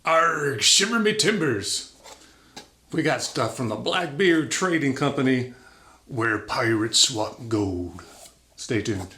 Arg, shimmer me timbers. We got stuff from the Blackbeard Trading Company where pirates swap gold. Stay tuned.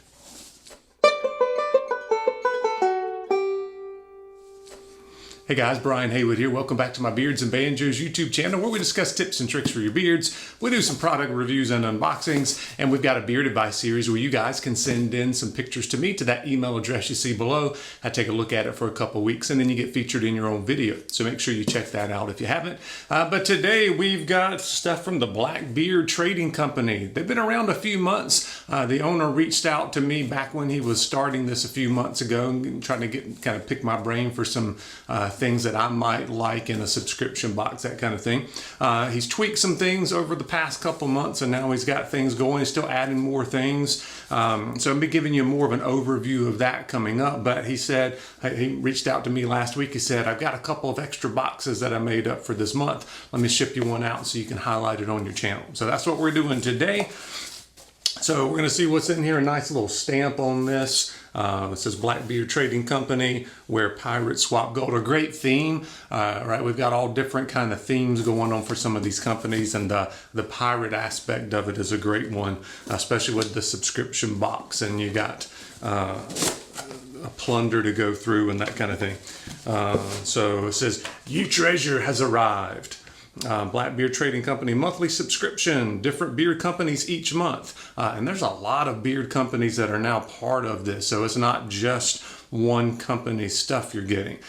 Hey guys, Brian Haywood here. Welcome back to my Beards and Banjos YouTube channel where we discuss tips and tricks for your beards. We do some product reviews and unboxings, and we've got a beard advice series where you guys can send in some pictures to me to that email address you see below. I take a look at it for a couple weeks and then you get featured in your own video. So make sure you check that out if you haven't. But today we've got stuff from the Blackbeard Trading Company. They've been around a few months. The owner reached out to me back when he was starting this a few months ago and trying to kind of pick my brain for some things that I might like in a subscription box, that kind of thing. He's tweaked some things over the past couple months and now he's got things going. He's still adding more things. So I'll be giving you more of an overview of that coming up. But he said, he reached out to me last week. He said, I've got a couple of extra boxes that I made up for this month. Let me ship you one out so you can highlight it on your channel. So that's what we're doing today. So we're going to see what's in here. A nice little stamp on this. It says Blackbeard Trading Company, where pirates swap gold. A great theme, right? We've got all different kind of themes going on for some of these companies, and the pirate aspect of it is a great one, especially with the subscription box, and you got a plunder to go through and that kind of thing. So it says, "Your treasure has arrived. Blackbeard Trading Company monthly subscription, different beard companies each month." And there's a lot of beard companies that are now part of this. So it's not just one company's stuff you're getting.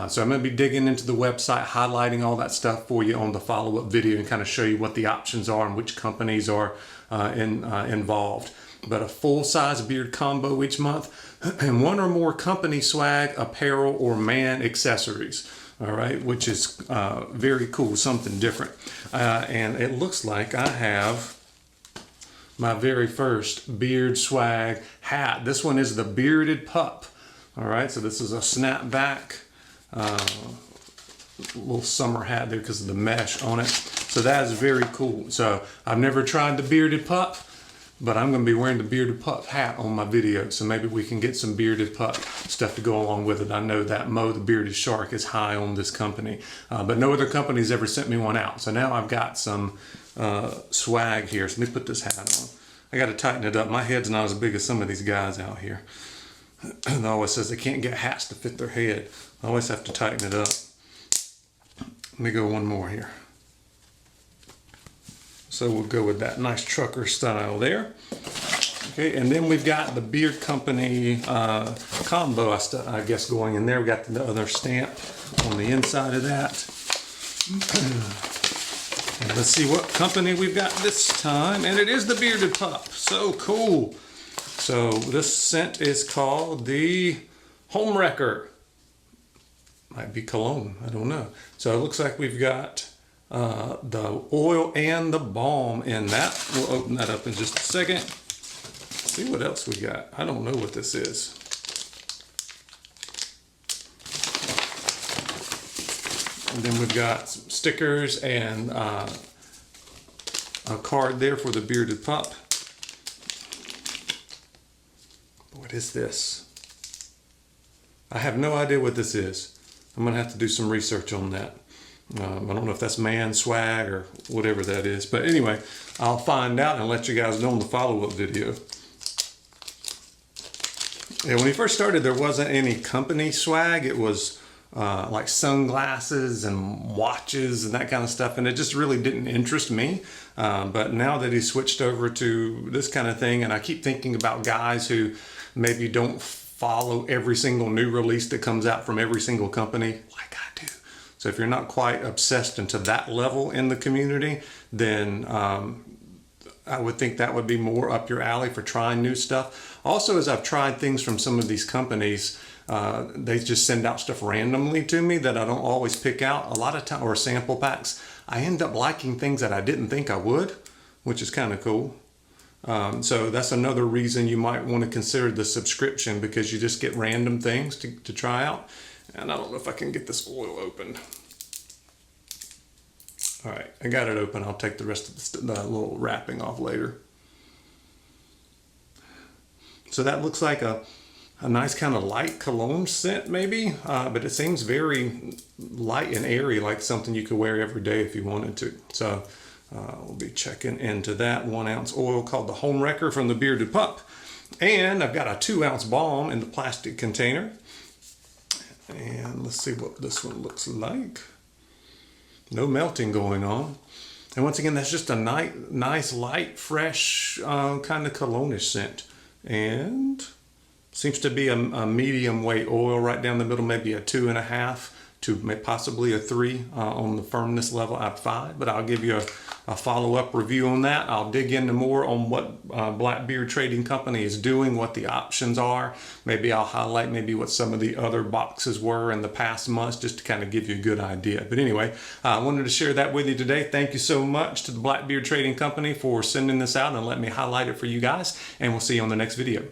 So I'm going to be digging into the website, highlighting all that stuff for you on the follow-up video and kind of show you what the options are and which companies are involved. But a full-size beard combo each month and one or more company swag, apparel, or man accessories. All right, which is very cool, something different. And it looks like I have my very first beard swag hat. This one is the Bearded Pup. All right, so this is a snapback little summer hat there because of the mesh on it. So that is very cool. So I've never tried the Bearded Pup, but I'm going to be wearing the Bearded Pup hat on my video, so maybe we can get some Bearded Pup stuff to go along with it. I know that Mo the Bearded Shark is high on this company, but no other company's ever sent me one out. So now I've got some swag here. So let me put this hat on. I got to tighten it up. My head's not as big as some of these guys out here. It always says they can't get hats to fit their head. I always have to tighten it up. Let me go one more here. So we'll go with that nice trucker style there. Okay, and then we've got the Beard Company combo, I guess, going in there. We got the other stamp on the inside of that. And let's see what company we've got this time. And it is the Bearded Pup. So cool. So this scent is called the Home Wrecker. Might be cologne, I don't know. So it looks like we've got the oil and the balm in that. We'll open that up in just a second. Let's see what else we got. I don't know what this is. And then we've got some stickers and a card there for the Bearded Pup. What is this? I have no idea what this is. I'm gonna have to do some research on that. I don't know if that's man swag or whatever that is. But anyway, I'll find out and let you guys know in the follow-up video. Yeah, when he first started, there wasn't any company swag. It was like sunglasses and watches and that kind of stuff. And it just really didn't interest me. But now that he switched over to this kind of thing, and I keep thinking about guys who maybe don't follow every single new release that comes out from every single company like I do. So if you're not quite obsessed into that level in the community, then I would think that would be more up your alley for trying new stuff. Also, as I've tried things from some of these companies, they just send out stuff randomly to me that I don't always pick out. A lot of time, or sample packs, I end up liking things that I didn't think I would, which is kind of cool. So that's another reason you might want to consider the subscription, because you just get random things to try out. And I don't know if I can get this oil open. All right, I got it open. I'll take the rest of the little wrapping off later. So that looks like a a nice kind of light cologne scent maybe, but it seems very light and airy, like something you could wear every day if you wanted to. So we'll be checking into that. 1 ounce oil called the Home Wrecker from the Bearded Pup. And I've got a 2 ounce balm in the plastic container. And let's see what this one looks like. No melting going on. And once again, that's just a nice, light, fresh kind of cologne-ish scent. And seems to be a medium weight oil right down the middle, maybe a 2.5 to possibly a 3 on the firmness level at 5. But I'll give you a follow-up review on that. I'll dig into more on what Blackbeard Trading Company is doing, what the options are. Maybe I'll highlight maybe what some of the other boxes were in the past months, just to kind of give you a good idea. But anyway, I wanted to share that with you today. Thank you so much to the Blackbeard Trading Company for sending this out and letting me highlight it for you guys. And we'll see you on the next video.